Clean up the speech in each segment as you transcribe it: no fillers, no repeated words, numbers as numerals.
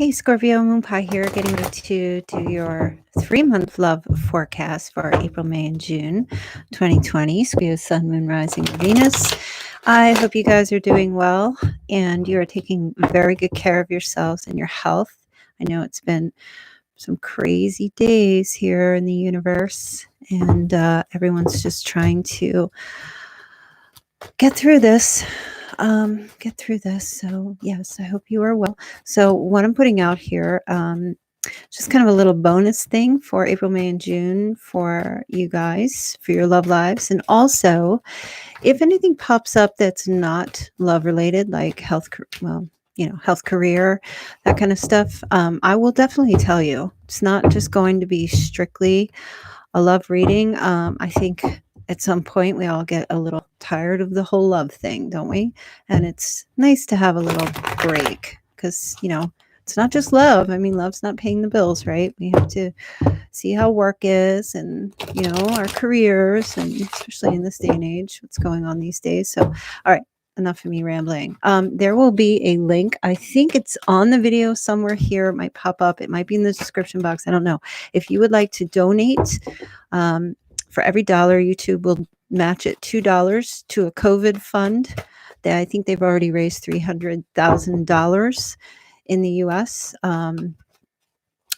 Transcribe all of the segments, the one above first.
Hey Scorpio, Moonpie here, getting ready to do your 3-month love forecast for April, May, and June 2020. Scorpio, Sun, Moon, Rising, Venus. I hope you guys are doing well and you are taking very good care of yourselves and your health. I know it's been some crazy days here in the universe, and everyone's just trying to get through this. So yes, I hope you are well. So what I'm putting out here, just kind of a little bonus thing for April, May, and June for you guys, for your love lives. And also, if anything pops up that's not love related, like health, health, career, that kind of stuff, I will definitely tell you. It's not just going to be strictly a love reading. I think at some point we all get a little tired of the whole love thing, don't we? And it's nice to have a little break because, it's not just love. I mean, love's not paying the bills, right? We have to see how work is and, our careers, and especially in this day and age, what's going on these days. So, all right. Enough of me rambling. There will be a link. I think it's on the video somewhere here. It might pop up. It might be in the description box. I don't know. If you would like to donate, for every dollar, YouTube will match it $2 to a COVID fund. I think they've already raised $300,000 in the U.S.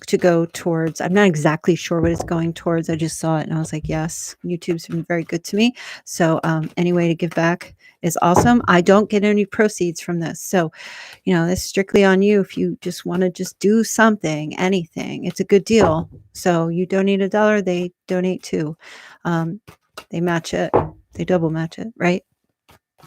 To go towards. I'm not exactly sure what it's going towards. I just saw it and I was like, yes, YouTube's been very good to me. So any way to give back is awesome. I don't get any proceeds from this. So, this is strictly on you. If you just want to just do something, anything, it's a good deal. So you donate $1, they donate $2. They match it. They double match it, right?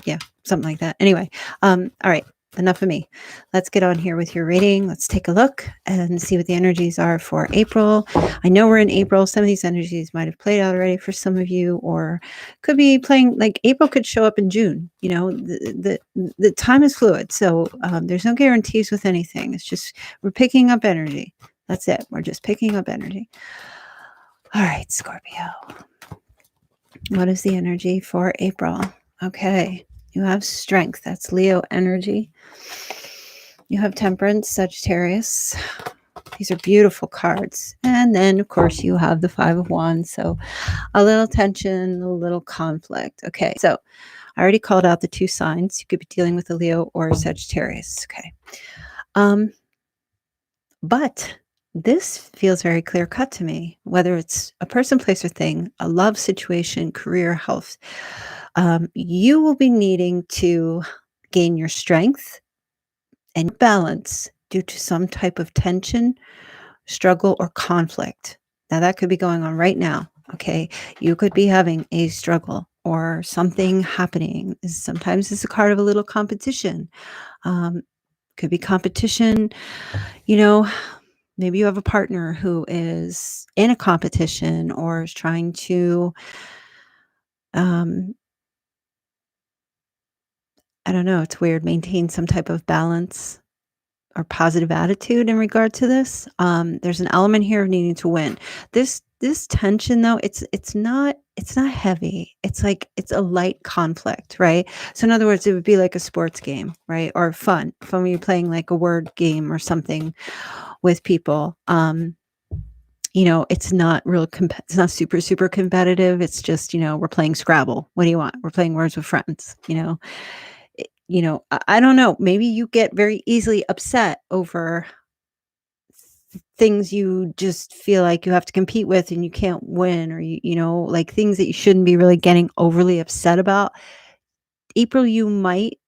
Yeah, something like that. Anyway, all right. Enough of me. Let's get on here with your reading. Let's take a look and see what the energies are for April. I know we're in April. Some of these energies might have played out already for some of you, or could be playing, like April could show up in June. The time is fluid. So there's no guarantees with anything. It's just we're picking up energy. That's it. We're just picking up energy. All right, Scorpio. What is the energy for April? Okay. You have strength. That's Leo energy. You have temperance, Sagittarius. These are beautiful cards. And then, of course, you have the Five of Wands. So a little tension, a little conflict. Okay. So I already called out the two signs. You could be dealing with a Leo or a Sagittarius. Okay. But this feels very clear cut to me, whether it's a person, place, or thing, a love situation, career, health. You will be needing to gain your strength and balance due to some type of tension, struggle, or conflict. Now, that could be going on right now. Okay. You could be having a struggle or something happening. Sometimes it's a card of a little competition. Could be competition, maybe you have a partner who is in a competition or is trying to, I don't know, it's weird, maintain some type of balance or positive attitude in regard to this. There's an element here of needing to win. This tension, though, it's not heavy. It's like it's a light conflict, right? So in other words, it would be like a sports game, right? Or fun when you're playing like a word game or something with people. It's not it's not super competitive. It's just, we're playing Scrabble. What do you want? We're playing words with friends, I don't know. Maybe you get very easily upset over things you just feel like you have to compete with and you can't win, or, like things that you shouldn't be really getting overly upset about. April, you might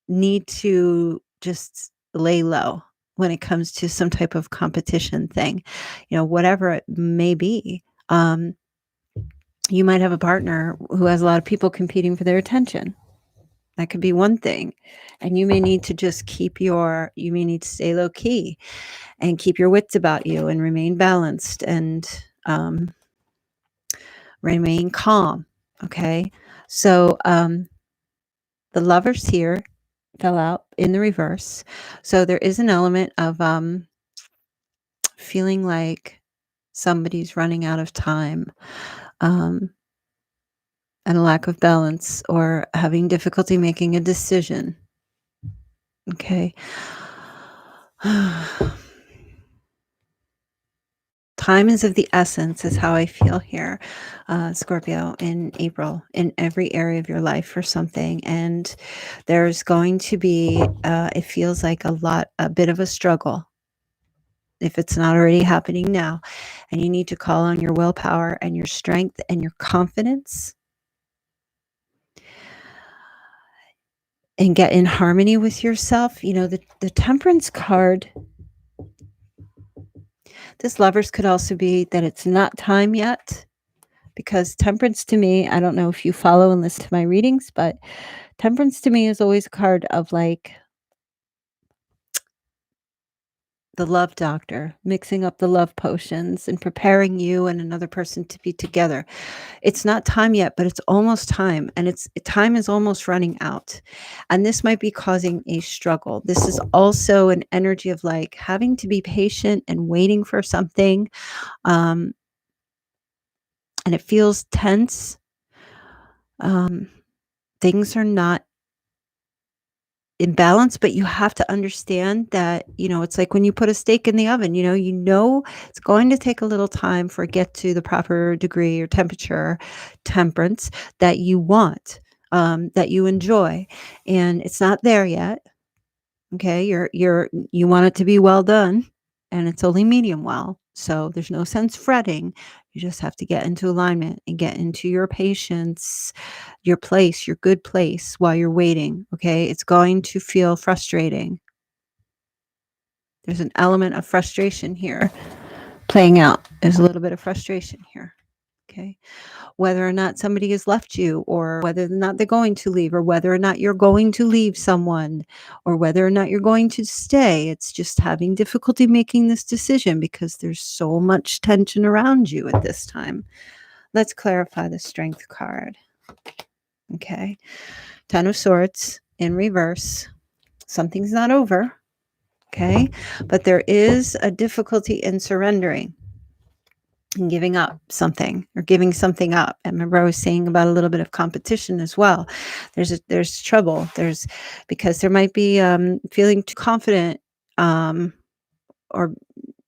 need to just lay low when it comes to some type of competition thing, whatever it may be. You might have a partner who has a lot of people competing for their attention. That could be one thing. And you may need to just you may need to stay low key and keep your wits about you and remain balanced and remain calm. Okay. So the Lovers here fell out in the reverse. So there is an element of feeling like somebody's running out of time, and a lack of balance, or having difficulty making a decision. Okay. Time is of the essence is how I feel here, Scorpio, in April, in every area of your life for something. And there's going to be, it feels like a bit of a struggle if it's not already happening now. And you need to call on your willpower and your strength and your confidence and get in harmony with yourself. You know, the Temperance card, this Lovers could also be that it's not time yet, because Temperance to me, I don't know if you follow and listen to my readings, but Temperance to me is always a card of like the love doctor, mixing up the love potions and preparing you and another person to be together. It's not time yet, but it's almost time, and time is almost running out. And this might be causing a struggle. This is also an energy of like having to be patient and waiting for something. And it feels tense. Things are not in balance, but you have to understand that, it's like when you put a steak in the oven, it's going to take a little time for it get to the proper degree or temperance that you want, that you enjoy. And it's not there yet. Okay. You want it to be well done, and it's only medium well. So there's no sense fretting. You just have to get into alignment and get into your patience, your place, your good place while you're waiting. Okay. It's going to feel frustrating. There's an element of frustration here playing out. There's a little bit of frustration here. Okay. Whether or not somebody has left you, or whether or not they're going to leave, or whether or not you're going to leave someone, or whether or not you're going to stay. It's just having difficulty making this decision because there's so much tension around you at this time. Let's clarify the Strength card. Okay. 10 of Swords in reverse. Something's not over. Okay. But there is a difficulty in surrendering and giving up something, or giving something up. And remember, I was saying about a little bit of competition as well. There's trouble. Because there might be feeling too confident, or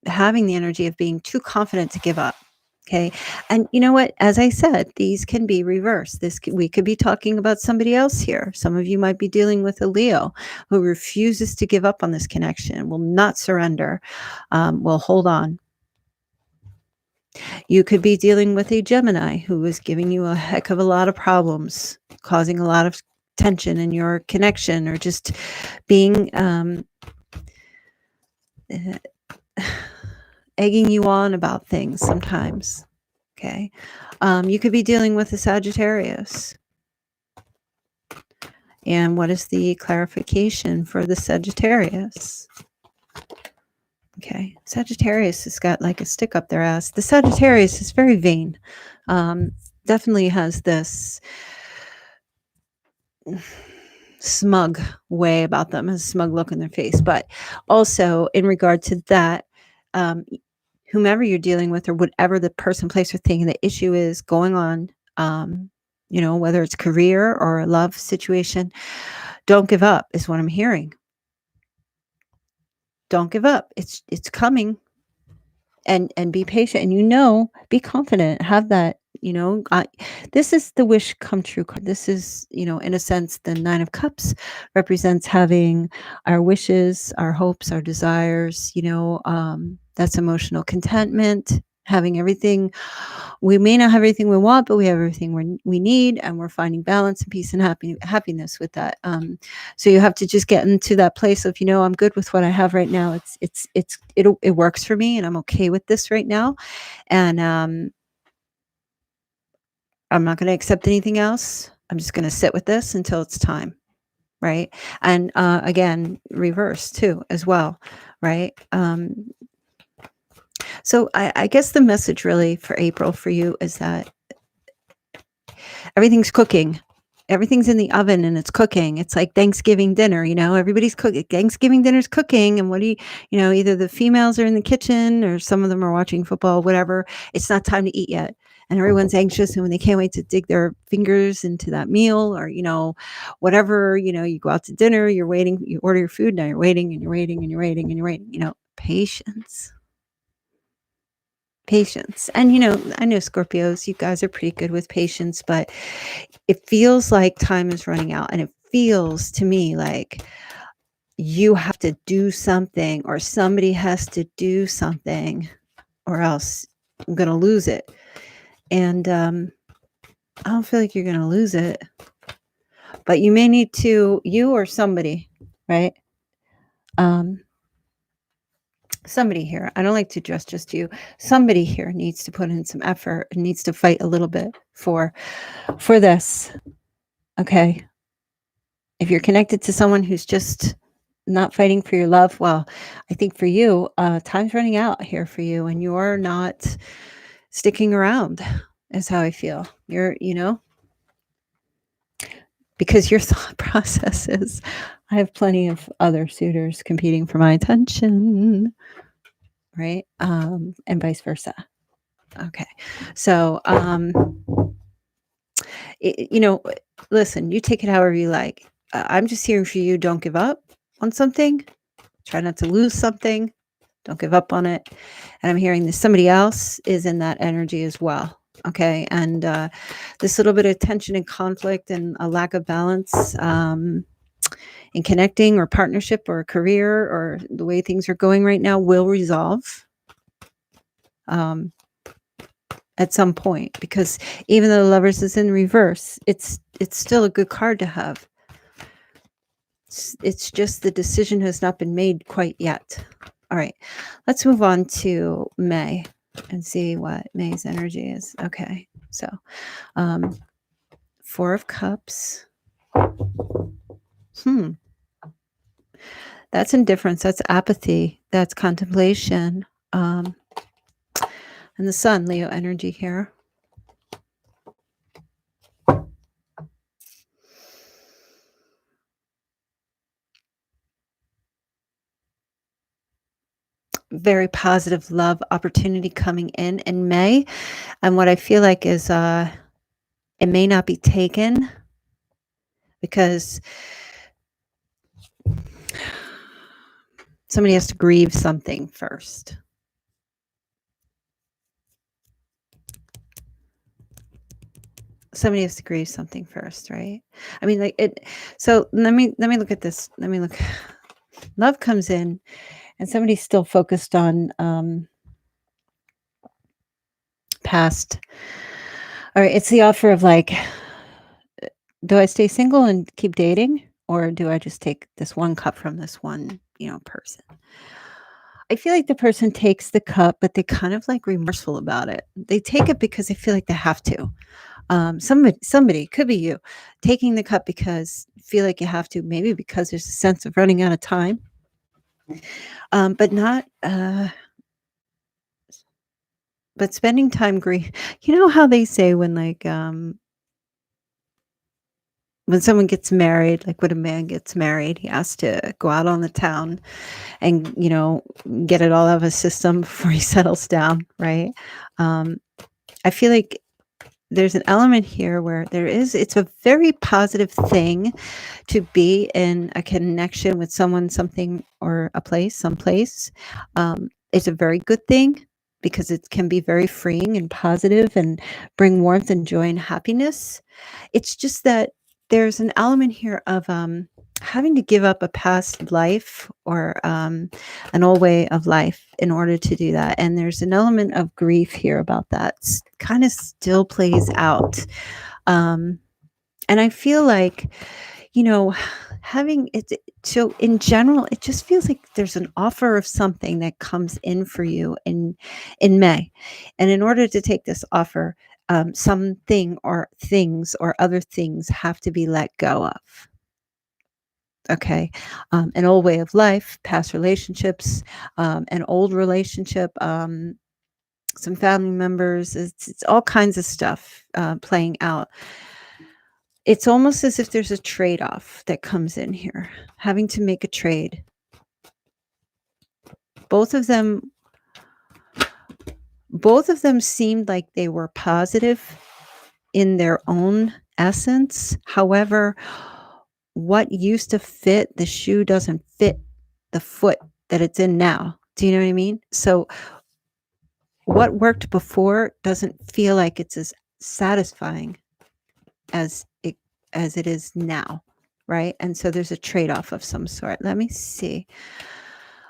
having the energy of being too confident to give up. Okay. And you know what? As I said, these can be reversed. We could be talking about somebody else here. Some of you might be dealing with a Leo who refuses to give up on this connection, will not surrender, will hold on. You could be dealing with a Gemini who is giving you a heck of a lot of problems, causing a lot of tension in your connection, or just being egging you on about things sometimes. Okay. You could be dealing with a Sagittarius. And what is the clarification for the Sagittarius? Okay. Sagittarius has got like a stick up their ass. The Sagittarius is very vain. Definitely has this smug way about them, a smug look in their face. But also in regard to that, whomever you're dealing with, or whatever the person, place, or thing, the issue is going on, whether it's career or a love situation, don't give up is what I'm hearing. Don't give up. It's coming. And be patient, and be confident, have that, this is the wish come true card. This is, in a sense, the 9 of Cups represents having our wishes, our hopes, our desires, that's emotional contentment, having everything. We may not have everything we want, but we have everything we need, and we're finding balance and peace and happiness with that. So you have to just get into that place of, I'm good with what I have right now. It works for me, and I'm okay with this right now. And I'm not going to accept anything else. I'm just going to sit with this until it's time. Right. And again, reverse too, as well. Right. So I guess the message really for April for you is that everything's cooking. Everything's in the oven and it's cooking. It's like Thanksgiving dinner, everybody's cooking. Thanksgiving dinner's cooking. And what do either the females are in the kitchen, or some of them are watching football, whatever. It's not time to eat yet. and everyone's anxious, and when they can't wait to dig their fingers into that meal, or whatever, you go out to dinner, you're waiting, you order your food, now you're waiting and you're waiting and you're waiting and you're waiting. Patience. And I know Scorpios, you guys are pretty good with patience, but it feels like time is running out, and it feels to me like you have to do something, or somebody has to do something, or else I'm going to lose it. And I don't feel like you're going to lose it, but you may need to, you or somebody, right? Somebody here, I don't like to address just you. Somebody here needs to put in some effort and needs to fight a little bit for this. Okay. If you're connected to someone who's just not fighting for your love, well, I think for you, time's running out here for you, and you're not sticking around, is how I feel. You're, because your thought process is, I have plenty of other suitors competing for my attention, right? And vice versa. Okay. So, listen, you take it however you like. I'm just hearing for you, don't give up on something. Try not to lose something. Don't give up on it. And I'm hearing that somebody else is in that energy as well. Okay. And this little bit of tension and conflict and a lack of balance in connecting or partnership or career or the way things are going right now will resolve at some point, because even though the Lovers is in reverse, it's still a good card to have. It's just the decision has not been made quite yet. All right, let's move on to May and see what May's energy is. Okay, so 4 of Cups. That's indifference. That's apathy. That's contemplation. And the Sun, Leo energy here. Very positive love opportunity coming in May. And what I feel like is it may not be taken because somebody has to grieve something first. Somebody has to grieve something first, right? I mean, like it. So let me look at this. Let me look. Love comes in, and somebody's still focused on past. All right, it's the offer of like, do I stay single and keep dating, or do I just take this one cup from this one, person? I feel like the person takes the cup, but they kind of like remorseful about it. They take it because they feel like they have to. Somebody could be you taking the cup because you feel like you have to, maybe because there's a sense of running out of time, but not. But spending time grief. You know how they say when like when someone gets married, like when a man gets married, he has to go out on the town and, get it all out of his system before he settles down, right? I feel like there's an element here where it's a very positive thing to be in a connection with someone, something, or a place, someplace. It's a very good thing because it can be very freeing and positive and bring warmth and joy and happiness. It's just that there's an element here of having to give up a past life or an old way of life in order to do that. And there's an element of grief here about that. Kind of still plays out. And I feel like, having it, so in general, it just feels like there's an offer of something that comes in for you in May. And in order to take this offer, something or things or other things have to be let go of. Okay. An old way of life, past relationships, an old relationship, some family members, it's all kinds of stuff playing out. It's almost as if there's a trade-off that comes in here, having to make a trade. Both of them both of them seemed like they were positive in their own essence. However, what used to fit the shoe doesn't fit the foot that it's in now. Do you know what I mean? So what worked before doesn't feel like it's as satisfying as it is now, right? And so there's a trade-off of some sort. Let me see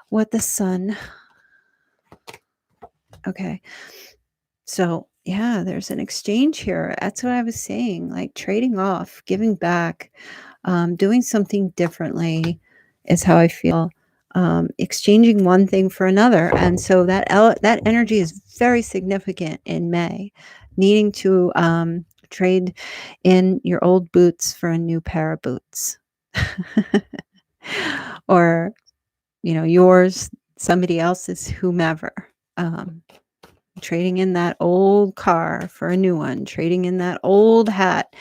what the sun. Okay. So, yeah, there's an exchange here. That's what I was saying, like trading off, giving back, doing something differently is how I feel. Exchanging one thing for another, and so that energy is very significant in May. Needing to trade in your old boots for a new pair of boots, or yours, somebody else's, whomever. Um, Trading in that old car for a new one, trading in that old hat,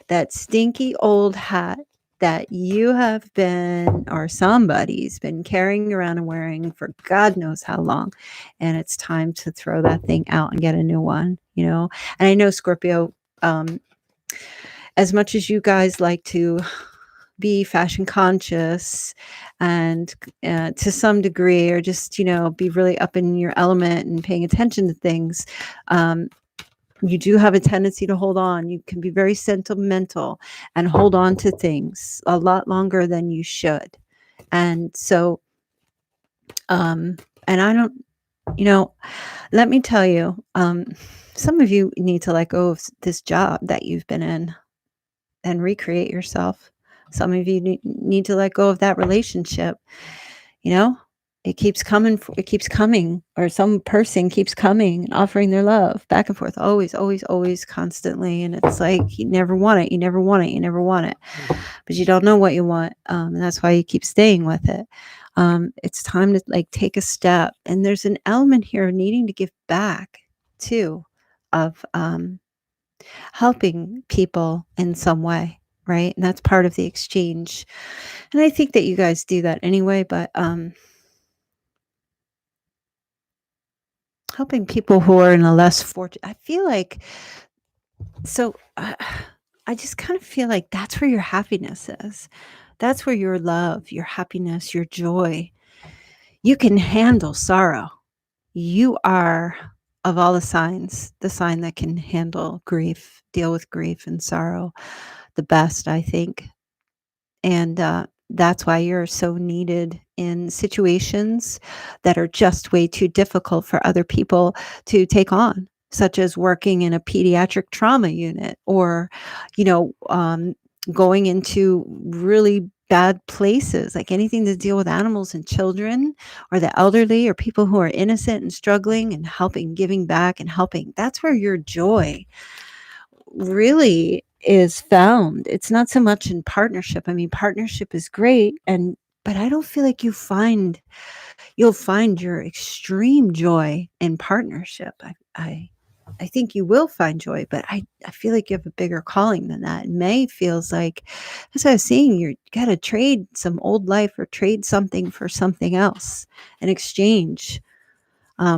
that stinky old hat that you have been, or somebody's been carrying around and wearing for God knows how long. And it's time to throw that thing out and get a new one, And I know, Scorpio, as much as you guys like to be fashion conscious and to some degree, or just be really up in your element and paying attention to things, you do have a tendency to hold on. You can be very sentimental and hold on to things a lot longer than you should. And so and I don't, let me tell you, some of you need to let go of this job that you've been in and recreate yourself. Some of you need to let go of that relationship. It keeps coming, or some person keeps coming and offering their love back and forth, always, always, always, constantly. And it's like, you never want it. You never want it. You never want it, but you don't know what you want. And that's why you keep staying with it. It's time to take a step. And there's an element here of needing to give back too, of, helping people in some way, right? And that's part of the exchange. And I think that you guys do that anyway, but helping people who are in a less fortunate, I feel like, so I just kind of feel like that's where your happiness is. That's where your love, your happiness, your joy. You can handle sorrow. You are, of all the signs, the sign that can handle grief, deal with grief and sorrow the best, I think. And that's why you're so needed in situations that are just way too difficult for other people to take on, such as working in a pediatric trauma unit, or, going into really bad places, like anything to deal with animals and children, or the elderly, or people who are innocent and struggling, and helping, giving back and helping. That's where your joy really is found. It's not so much in partnership. I mean, partnership is great, but I don't feel like you'll find your extreme joy in partnership. I think you will find joy, but I feel like you have a bigger calling than that. May feels like, as I was saying, you got to trade some old life, or trade something for something else, an exchange,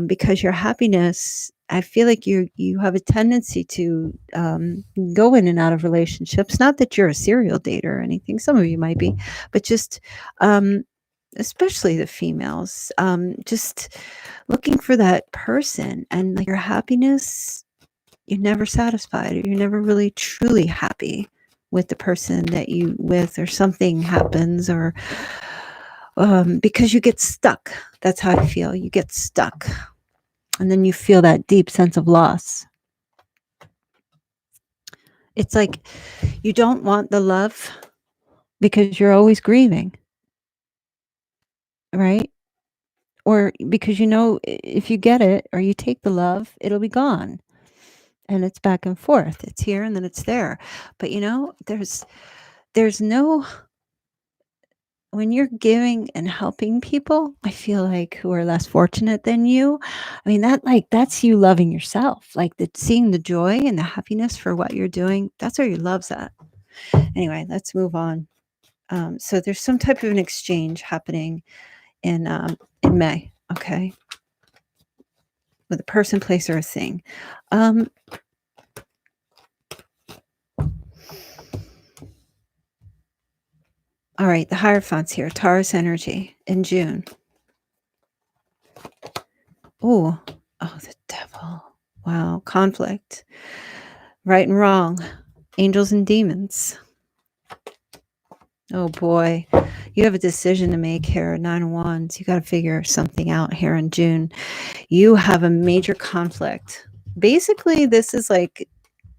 because your happiness, I feel like you have a tendency to go in and out of relationships. Not that you're a serial dater or anything. Some of you might be, but just especially the females, just looking for that person, and like your happiness, you're never satisfied, or you're never really truly happy with the person that you with, or something happens, or because you get stuck. That's how I feel. You get stuck, and then you feel that deep sense of loss. It's like you don't want the love because you're always grieving, right? Or because if you get it, or you take the love, it'll be gone. And it's back and forth. It's here and then it's there. But there's no, when you're giving and helping people, I feel like, who are less fortunate than you, I mean, that's you loving yourself, like seeing the joy and the happiness for what you're doing. That's where your love's at. Anyway, let's move on. So there's some type of an exchange happening in May. Okay. with a person, place, or a thing. All right, the Hierophant's here. Taurus energy in June. Oh, the devil. Wow, conflict. Right and wrong. Angels and demons. Oh boy, you have a decision to make here. 9 of Wands. You got to figure something out here in June. You have a major conflict. Basically, this is like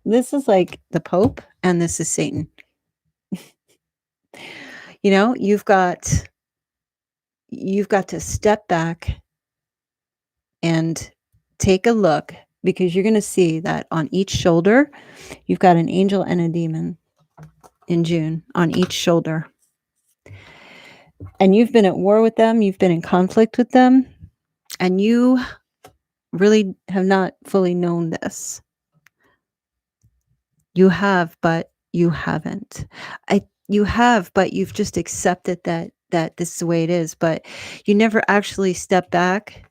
the Pope, and this is Satan. You know, you've got to step back and take a look, because you're going to see that on each shoulder, you've got an angel and a demon in June on each shoulder. And you've been at war with them. You've been in conflict with them. And you really have not fully known this. You have, but you haven't. You have, but you've just accepted that this is the way it is. But you never actually step back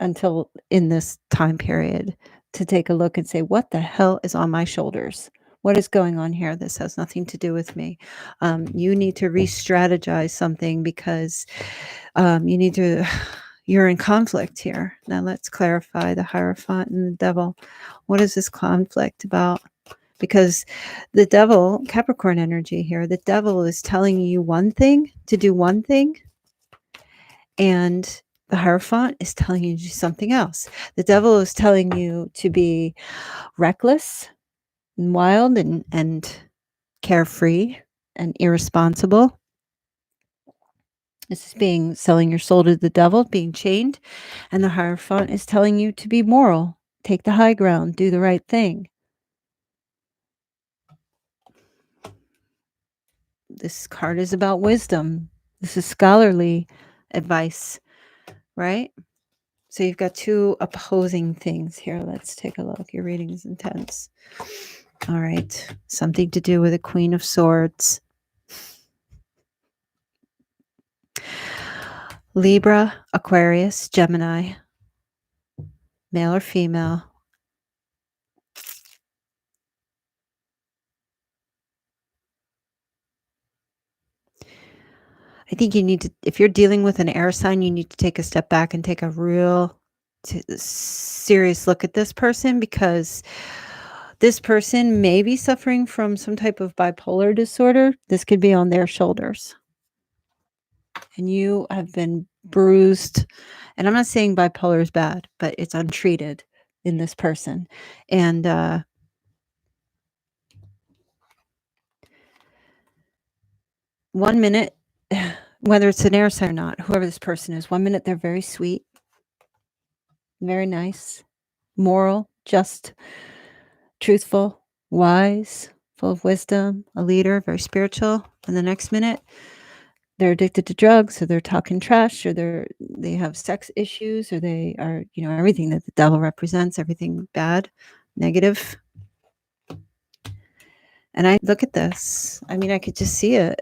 until in this time period to take a look and say, what the hell is on my shoulders? What is going on here? This has nothing to do with me. You need to re-strategize something, because you're in conflict here. Now let's clarify the Hierophant and the devil. What is this conflict about? Because the devil, Capricorn energy here, the devil is telling you one thing, to do one thing, and the Hierophant is telling you to do something else. The devil is telling you to be reckless and wild and carefree and irresponsible. This is selling your soul to the devil, being chained. And the Hierophant is telling you to be moral, take the high ground, do the right thing. This card is about wisdom. This is scholarly advice, right? So you've got two opposing things here. Let's take a look. Your reading is intense. All right. Something to do with the Queen of Swords. Libra, Aquarius, Gemini. Male or female. I think you need to, if you're dealing with an air sign, you need to take a step back and take a real serious look at this person, because this person may be suffering from some type of bipolar disorder. This could be on their shoulders. And you have been bruised. And I'm not saying bipolar is bad, but it's untreated in this person. And 1 minute, whether it's an air sign or not, whoever this person is, 1 minute they're very sweet, very nice, moral, just, truthful, wise, full of wisdom, a leader, very spiritual. And the next minute, they're addicted to drugs, or they're talking trash, or they have sex issues, or they are, everything that the devil represents, everything bad, negative. And I look at this. I mean, I could just see it.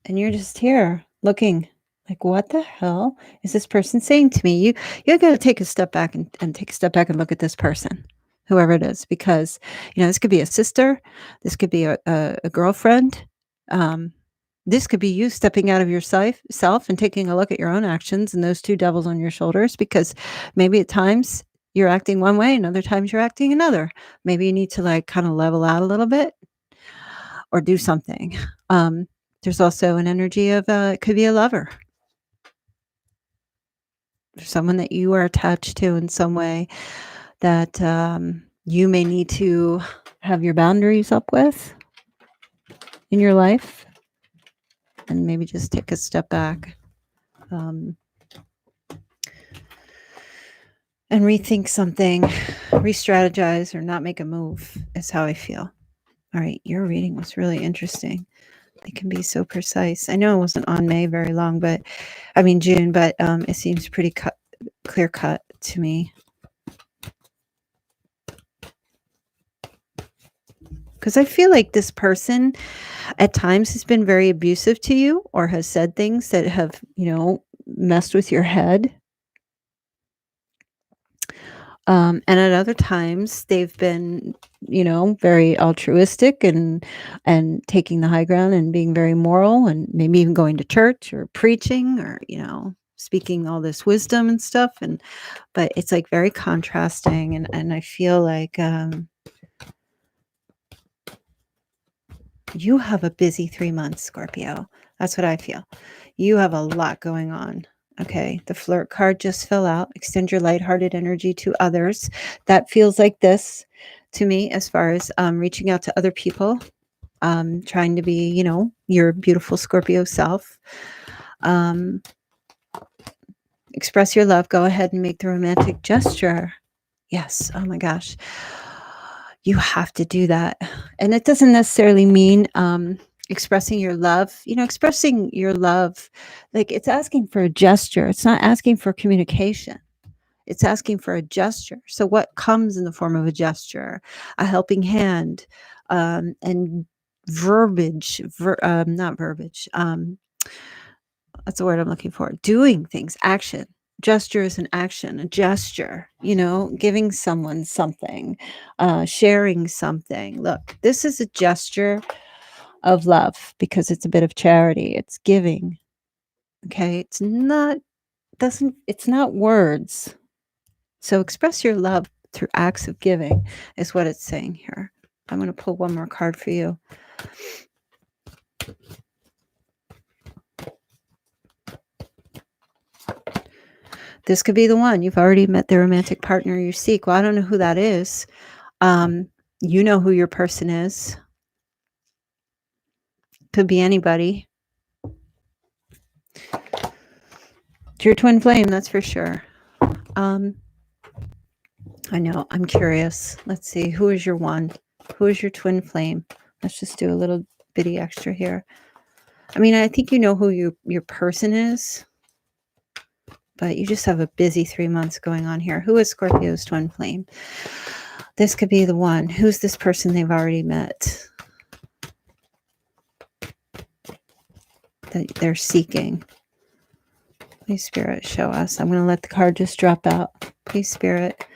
And you're just here looking like, what the hell is this person saying to me? You got to take a step back and take a step back and look at this person, whoever it is, because, this could be a sister. This could be a girlfriend. This could be you stepping out of yourself and taking a look at your own actions and those two devils on your shoulders, because maybe at times you're acting one way and other times you're acting another. Maybe you need to kind of level out a little bit or do something. There's also an energy of it could be a lover, someone that you are attached to in some way that you may need to have your boundaries up with in your life, and maybe just take a step back and rethink something, re-strategize, or not make a move is how I feel. All right, your reading was really interesting. They can be so precise. I know it wasn't on June, but it seems pretty clear cut to me. Because I feel like this person at times has been very abusive to you or has said things that have, messed with your head. And at other times they've been, very altruistic and taking the high ground and being very moral and maybe even going to church or preaching or, speaking all this wisdom and stuff. But it's like very contrasting. And I feel like you have a busy 3 months, Scorpio. That's what I feel. You have a lot going on. Okay, the flirt card just fell out. Extend your lighthearted energy to others. That feels like this to me as far as reaching out to other people, trying to be, your beautiful Scorpio self. Express your love. Go ahead and make the romantic gesture. Yes. Oh my gosh. You have to do that. And it doesn't necessarily mean expressing your love. Expressing your love, like it's asking for a gesture. It's not asking for communication. It's asking for a gesture. So what comes in the form of a gesture? A helping hand, and verbiage, not verbiage. That's the word I'm looking for. Doing things, action. Gesture is an action, a gesture, giving someone something, sharing something. Look, this is a gesture of love because it's a bit of charity. It's giving. Okay. It's not words. So express your love through acts of giving is what it's saying here. I'm going to pull one more card for you. This could be the one. You've already met the romantic partner you seek. Well, I don't know who that is. You know who your person is. Could be anybody. It's your twin flame, that's for sure. I know. I'm curious. Let's see. Who is your one? Who is your twin flame? Let's just do a little bitty extra here. I mean, I think you know who your person is, but you just have a busy 3 months going on here. Who is Scorpio's twin flame? This could be the one. Who's this person they've already met that they're seeking? Please, Spirit, show us. I'm going to let the card just drop out. Please, Spirit,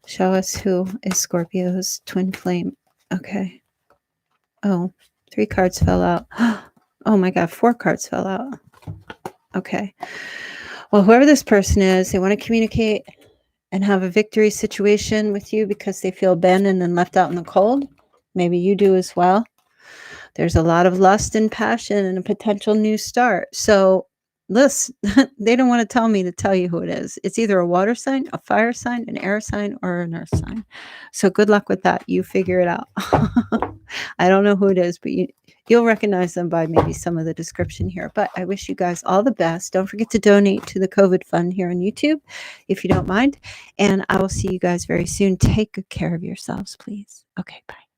show us who is Scorpio's twin flame. Okay. Oh, 3 cards fell out. Oh my God, 4 cards fell out. Okay. Well, whoever this person is, they want to communicate and have a victory situation with you because they feel abandoned and left out in the cold. Maybe you do as well. There's a lot of lust and passion and a potential new start. So listen, they don't want to tell me to tell you who it is. It's either a water sign, a fire sign, an air sign, or an earth sign. So good luck with that. You figure it out. I don't know who it is, but you'll recognize them by maybe some of the description here. But I wish you guys all the best. Don't forget to donate to the COVID fund here on YouTube, if you don't mind. And I will see you guys very soon. Take good care of yourselves, please. Okay, bye.